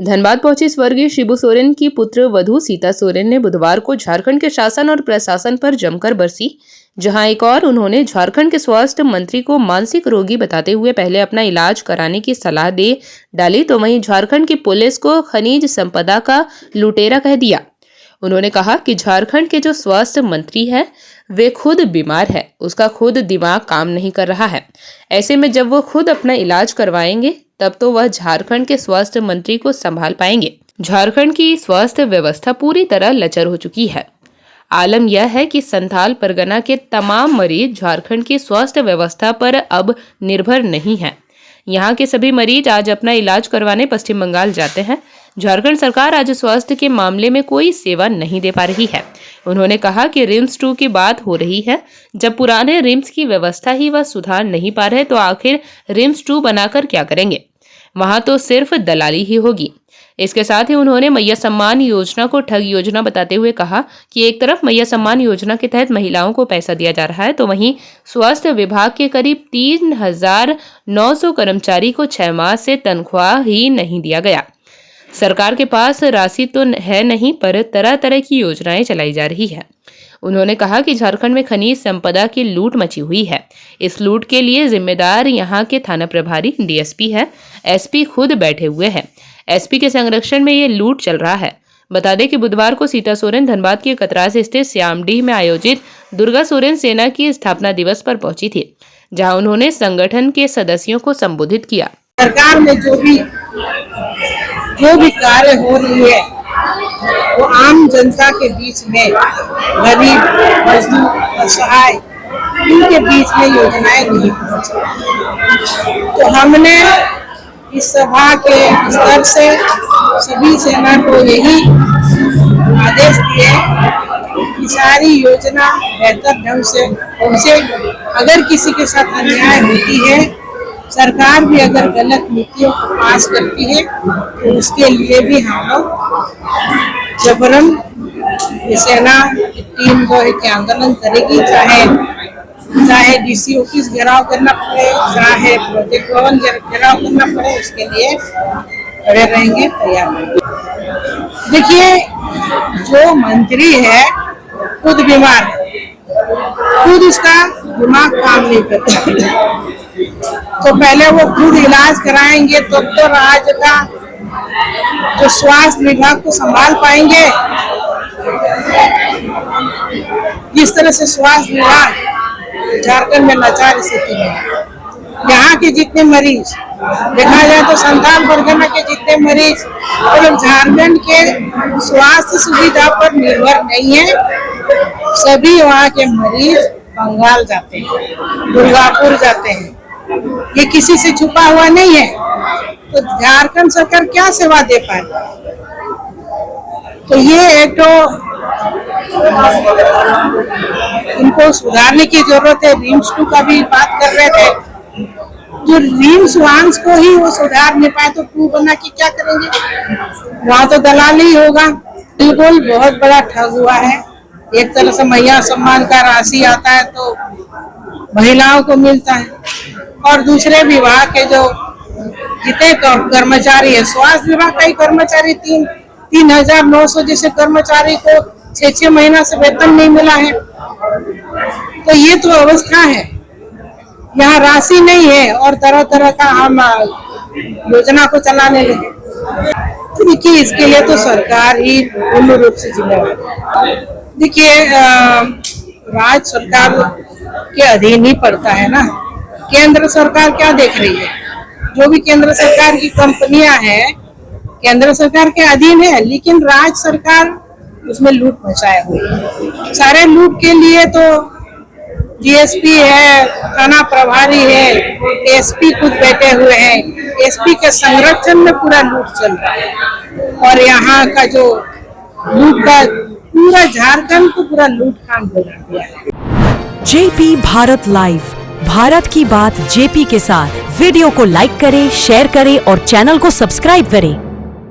धनबाद पहुंची स्वर्गीय शिबू सोरेन की पुत्र वधू सीता सोरेन ने बुधवार को झारखंड के शासन और प्रशासन पर जमकर बरसी, जहां एक और उन्होंने झारखंड के स्वास्थ्य मंत्री को मानसिक रोगी बताते हुए पहले अपना इलाज कराने की सलाह दे डाली, तो वहीं झारखंड की पुलिस को खनिज संपदा का लुटेरा कह दिया। उन्होंने कहा कि झारखंड के जो स्वास्थ्य मंत्री है वे खुद बीमार है, उसका खुद दिमाग काम नहीं कर रहा है। ऐसे में जब वो खुद अपना इलाज करवाएंगे तब तो वह झारखंड के स्वास्थ्य मंत्री को संभाल पाएंगे। झारखंड की स्वास्थ्य व्यवस्था पूरी तरह लचर हो चुकी है। आलम यह है कि संथाल परगना के तमाम मरीज झारखंड की स्वास्थ्य व्यवस्था पर अब निर्भर नहीं हैं। यहाँ के सभी मरीज आज अपना इलाज करवाने पश्चिम बंगाल जाते हैं। झारखंड सरकार आज स्वास्थ्य के मामले में कोई सेवा नहीं दे पा रही है। उन्होंने कहा कि रिम्स 2 की बात हो रही है। जब पुराने रिम्स की व्यवस्था ही वह सुधार नहीं पा रहे तो आखिर रिम्स 2 बनाकर क्या करेंगे? वहां तो सिर्फ दलाली ही होगी। इसके साथ ही उन्होंने मैया सम्मान योजना को ठग योजना बताते हुए कहा कि एक तरफ मैया सम्मान योजना के तहत महिलाओं को पैसा दिया जा रहा है, तो वहीं स्वास्थ्य विभाग के करीब 3,900 कर्मचारी को 6 माह से तनख्वाह ही नहीं दिया गया। सरकार के पास राशि तो है नहीं, पर तरह तरह की योजनाएं चलाई जा रही है। उन्होंने कहा कि झारखंड में खनिज संपदा की लूट मची हुई है। इस लूट के लिए जिम्मेदार यहाँ के थाना प्रभारी डीएसपी है। एसपी खुद बैठे हुए हैं। एसपी के संरक्षण में ये लूट चल रहा है। बता दें कि बुधवार को सीता सोरेन धनबाद के कतरास स्थित श्यामडीह में आयोजित दुर्गा सोरेन सेना की स्थापना दिवस पर पहुंची थी, जहां उन्होंने संगठन के सदस्यों को संबोधित किया। सरकार में जो भी कार्य हो रही है वो आम जनता के बीच में, गरीब, मजदूर, असहाय, इनके बीच में योजनाएं नहीं पहुंच रही। तो हमने इस सभा के स्तर से सभी सेना को यही आदेश दिए कि सारी योजना बेहतर ढंग से पहुंचे। अगर किसी के साथ अन्याय होती है, सरकार भी अगर गलत नीतियों को पास करती है तो उसके लिए भी हम लोग जबरन सेना की टीम जो है कि आंदोलन करेगी, चाहे डीसी ऑफिस घेराव करना पड़े, चाहे प्रोजेक्ट भवन घेराव करना पड़े, उसके लिए खड़े रहेंगे, तैयार रहेंगे। देखिए, जो मंत्री है खुद बीमार है, खुद उसका दिमाग काम नहीं करता, तो पहले वो खुद इलाज कराएंगे तो राज्य का जो स्वास्थ्य विभाग को संभाल पाएंगे। जिस तरह से स्वास्थ्य विभाग झारखंड में लाचार स्थिति में है, यहाँ के जितने मरीज देखा जाए तो संथाल परगना के जितने मरीज वो लोग झारखंड के स्वास्थ्य सुविधा पर निर्भर नहीं है। सभी वहाँ के मरीज बंगाल जाते हैं, दुर्गापुर जाते हैं। ये किसी से छुपा हुआ नहीं है। तो झारखंड सरकार क्या सेवा दे पाए? तो ये एक तो इनको सुधारने की जरूरत है। रिम्स 2 का भी बात कर रहे थे, जो रिम्स 1 को ही वो सुधार नहीं पाए तो 2 बना के क्या करेंगे? वहाँ तो दलाली होगा। बिल्कुल बहुत बड़ा ठग हुआ है। एक तरह से मैया सम्मान का राशि आता है तो महिलाओं को मिलता है, और दूसरे विभाग के जो जितने कर्मचारी है, स्वास्थ्य विभाग का ही कर्मचारी 3,900 जैसे कर्मचारी को 6 महीना से वेतन नहीं मिला है। तो ये तो अवस्था है। यहाँ राशि नहीं है और तरह तरह का हम योजना को चलाने लगे। तो देखिए, इसके लिए तो सरकार ही पूर्ण रूप से जिम्मेदार है। देखिए, राज्य सरकार के अधीन ही पड़ता है ना। केंद्र सरकार क्या देख रही है? जो भी केंद्र सरकार की कंपनियां हैं केंद्र सरकार के अधीन है, लेकिन राज्य सरकार उसमें लूट मचाए हुए है। सारे लूट के लिए तो डीएसपी है, थाना प्रभारी है, एसपी खुद बैठे हुए हैं। एसपी के संरक्षण में पूरा लूट चल रहा है, और यहाँ का जो लूट का पूरा झारखंड को पूरा लूट काम बना दिया है। जेपी भारत लाइव, भारत की बात जेपी के साथ। वीडियो को लाइक करें, शेयर करें और चैनल को सब्सक्राइब करें।